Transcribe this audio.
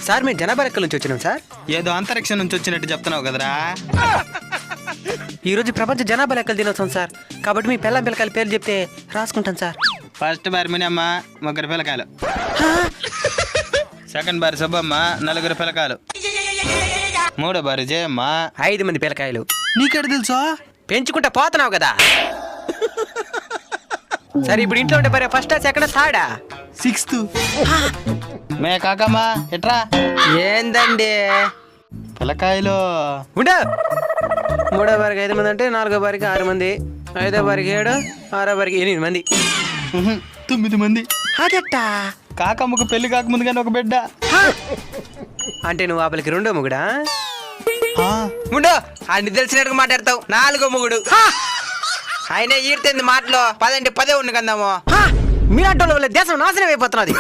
Sir మేము జనాభా లెక్కల నుంచి వచ్చినాం సార్. ఏదో అంతరిక్షం నుంచి వచ్చినట్టు చెప్తున్నావు కదరా. ఈ రోజు ప్రపంచ జనాభా లెక్కలు దినోత్సవం సార్. కాబట్టి మీ పిల్ల పిల్లకాయల పేర్లు చెప్తే రాసుకుంటాను సార్. ఫస్ట్ బారి మినమ్మ 3 పిల్లకాయలు, సెకండ్ బారి సుబ్బమ్మ 4 పిల్లకాయలు, మూడో బారి జయమ్మ 5 మంది పిల్లకాయలు. నీకెడ తెలుసా? పెంచుకుంటా పోతున్నావు కదా. సరే ఇప్పుడు ఇంట్లో ఉంటే మరి ఫస్ట్ సెకండ్ థర్డా 6th. మే కాకమ్మ ఎట్రా. ఏందండి పిల్లకాయలు ఉండు. 3వ బారికి 5 మంది అంటే 4వ బారికి 6 మంది, 5వ బారికి 7, 6వ బారికి 8 మంది. 9 మంది. అదట్టా కాకమ్మకు పెళ్లి కాకముందు కానీ ఒక బిడ్డ. అంటే నువ్వు ఆపలికి 2వ మొగుడా? ముండు అన్ని తెలిసినట్టుగా మాట్లాడతావు. 4వ మొగుడు. ఆయన ఈడుతుంది మాటలో 10 అంటే 10 ఉండి కందాము. మీలాంటి వాళ్ళ దేశం నాశనం అయిపోతున్నది.